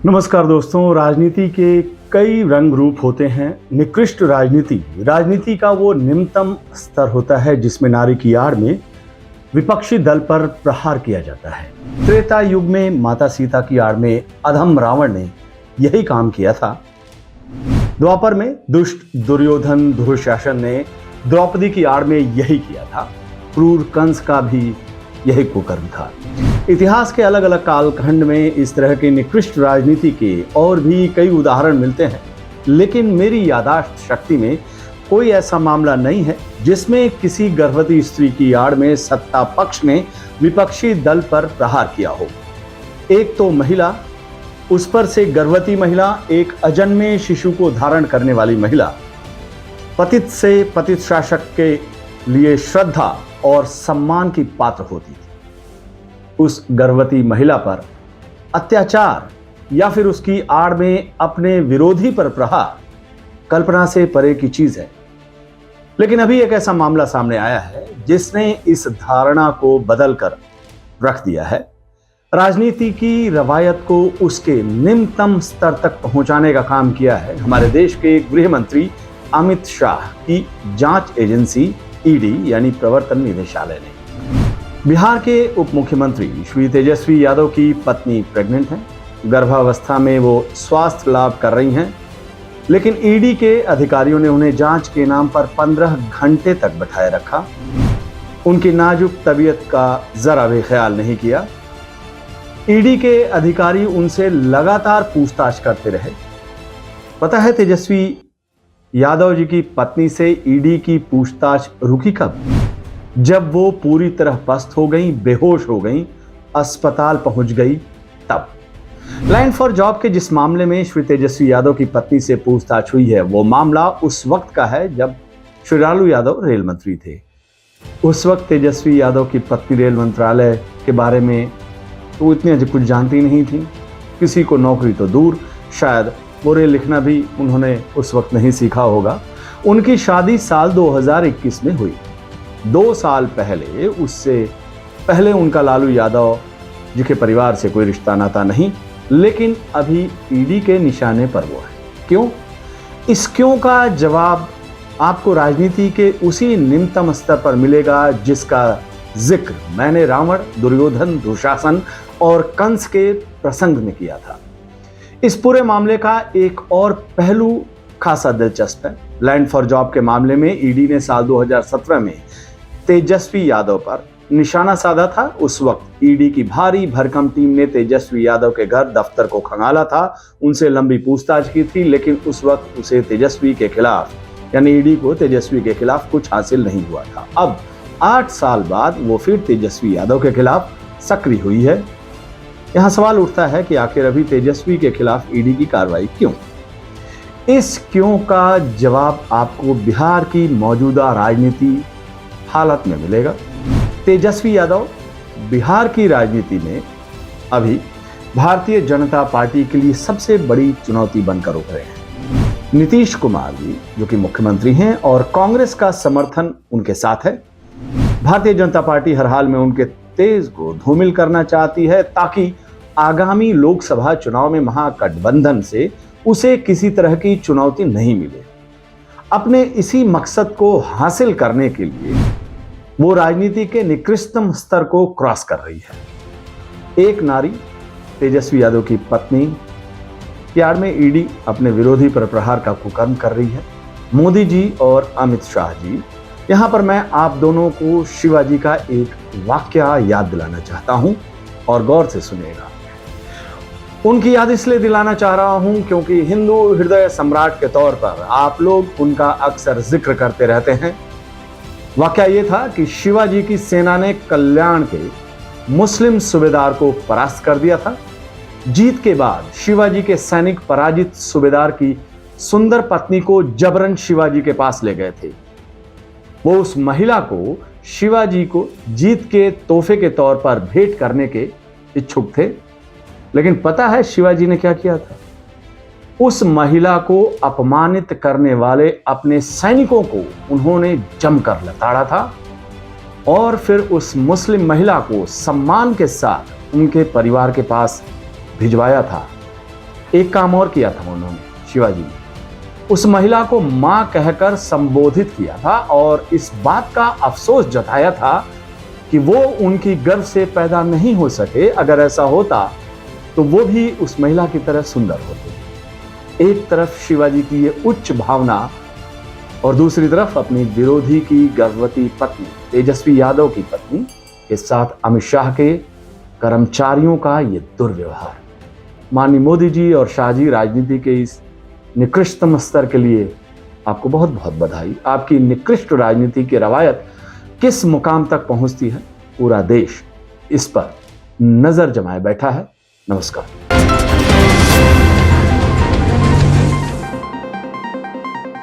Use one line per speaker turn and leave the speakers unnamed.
नमस्कार दोस्तों। राजनीति के कई रंग रूप होते हैं। निकृष्ट राजनीति का वो निम्नतम स्तर होता है जिसमें नारी की आड़ में विपक्षी दल पर प्रहार किया जाता है। त्रेता युग में माता सीता की आड़ में अधम रावण ने यही काम किया था। द्वापर में दुष्ट दुर्योधन दुशासन ने द्रौपदी की आड़ में यही किया था। क्रूर कंस का भी यही कुकर्म था। इतिहास के अलग अलग कालखंड में इस तरह की निकृष्ट राजनीति के और भी कई उदाहरण मिलते हैं, लेकिन मेरी याददाश्त शक्ति में कोई ऐसा मामला नहीं है जिसमें किसी गर्भवती स्त्री की आड़ में सत्ता पक्ष ने विपक्षी दल पर प्रहार किया हो। एक तो महिला, उस पर से गर्भवती महिला, एक अजन्मे शिशु को धारण करने वाली महिला, पतित से पतित शासक के लिए श्रद्धा और सम्मान की पात्र होती थी। उस गर्भवती महिला पर अत्याचार या फिर उसकी आड़ में अपने विरोधी पर प्रहार कल्पना से परे की चीज है। लेकिन अभी एक ऐसा मामला सामने आया है जिसने इस धारणा को बदल कर रख दिया है। राजनीति की रवायत को उसके निम्नतम स्तर तक पहुंचाने का काम किया है हमारे देश के गृह मंत्री अमित शाह की जांच एजेंसी ईडी यानी प्रवर्तन निदेशालय ने। बिहार के उप मुख्यमंत्री श्री तेजस्वी यादव की पत्नी प्रेग्नेंट हैं। गर्भावस्था में वो स्वास्थ्य लाभ कर रही हैं, लेकिन ईडी के अधिकारियों ने उन्हें जांच के नाम पर 15 घंटे तक बैठाए रखा। उनकी नाजुक तबीयत का जरा भी ख्याल नहीं किया। ईडी के अधिकारी उनसे लगातार पूछताछ करते रहे। पता है तेजस्वी यादव जी की पत्नी से ईडी की पूछताछ रुकी कब? जब वो पूरी तरह पस्त हो गई, बेहोश हो गई, अस्पताल पहुंच गई तब। लाइन फॉर जॉब के जिस मामले में श्री तेजस्वी यादव की पत्नी से पूछताछ हुई है, वो मामला उस वक्त का है जब श्री लालू यादव रेल मंत्री थे। उस वक्त तेजस्वी यादव की पत्नी रेल मंत्रालय के बारे में तो इतनी कुछ जानती नहीं थी। किसी को नौकरी तो दूर, शायद बोरे लिखना भी उन्होंने उस वक्त नहीं सीखा होगा। उनकी शादी साल 2021 में हुई। 2 साल पहले, उससे पहले उनका लालू यादव जी के परिवार से कोई रिश्ता नाता नहीं, लेकिन अभी ईडी के निशाने पर वो है। क्यों? इस क्यों का जवाब आपको राजनीति के उसी निम्नतम स्तर पर मिलेगा जिसका जिक्र मैंने रावण, दुर्योधन, दुशासन और कंस के प्रसंग में किया था। इस पूरे मामले का एक और पहलू खासा दिलचस्प है। लैंड फॉर जॉब के मामले में ईडी ने साल 2017 में तेजस्वी यादव पर निशाना साधा था। उस वक्त ईडी की भारी भरकम टीम ने तेजस्वी यादव के घर दफ्तर को खंगाला था, उनसे लंबी पूछताछ की थी, लेकिन उस वक्त उसे तेजस्वी के खिलाफ यानी ईडी को तेजस्वी के खिलाफ कुछ हासिल नहीं हुआ था। अब 8 साल बाद वो फिर तेजस्वी यादव के खिलाफ सक्रिय हुई है। यहां सवाल उठता है कि आखिर अभी तेजस्वी के खिलाफ ईडी की कार्रवाई क्यों? इस क्यों का जवाब आपको बिहार की मौजूदा राजनीति हालत में मिलेगा। तेजस्वी यादव बिहार की राजनीति में अभी भारतीय जनता पार्टी के लिए सबसे बड़ी चुनौती बनकर उभरे हैं। नीतीश कुमार जी जो कि मुख्यमंत्री हैं और कांग्रेस का समर्थन उनके साथ है। भारतीय जनता पार्टी हर हाल में उनके तेज को धूमिल करना चाहती है ताकि आगामी लोकसभा चुनाव में महागठबंधन से उसे किसी तरह की चुनौती नहीं मिले। अपने इसी मकसद को हासिल करने के लिए वो राजनीति के निकृष्टतम स्तर को क्रॉस कर रही है। एक नारी, तेजस्वी यादव की पत्नी की आड़ में ईडी अपने विरोधी पर प्रहार का कुकर्म कर रही है। मोदी जी और अमित शाह जी, यहां पर मैं आप दोनों को शिवाजी का एक वाक्य याद दिलाना चाहता हूं और गौर से सुनिएगा। उनकी याद इसलिए दिलाना चाह रहा हूं क्योंकि हिंदू हृदय सम्राट के तौर पर आप लोग उनका अक्सर जिक्र करते रहते हैं। वाकया यह था कि शिवाजी की सेना ने कल्याण के मुस्लिम सूबेदार को परास्त कर दिया था। जीत के बाद शिवाजी के सैनिक पराजित सूबेदार की सुंदर पत्नी को जबरन शिवाजी के पास ले गए थे। वो उस महिला को शिवाजी को जीत के तोहफे के तौर पर भेंट करने के इच्छुक थे, लेकिन पता है शिवाजी ने क्या किया था? उस महिला को अपमानित करने वाले अपने सैनिकों को उन्होंने जमकर लताड़ा था और फिर उस मुस्लिम महिला को सम्मान के साथ उनके परिवार के पास भिजवाया था। एक काम और किया था उन्होंने, शिवाजी ने उस महिला को मां कहकर संबोधित किया था और इस बात का अफसोस जताया था कि वो उनकी गर्भ से पैदा नहीं हो सके। अगर ऐसा होता तो वो भी उस महिला की तरह सुंदर होते। एक तरफ शिवाजी की ये उच्च भावना और दूसरी तरफ अपनी विरोधी की गर्भवती पत्नी तेजस्वी यादव की पत्नी के साथ अमित शाह के कर्मचारियों का ये दुर्व्यवहार। माननीय मोदी जी और शाह जी, राजनीति के इस निकृष्टतम स्तर के लिए आपको बहुत बहुत बधाई। आपकी निकृष्ट राजनीति की रवायत किस मुकाम तक पहुंचती है, पूरा देश इस पर नजर जमाए बैठा है। नमस्कार।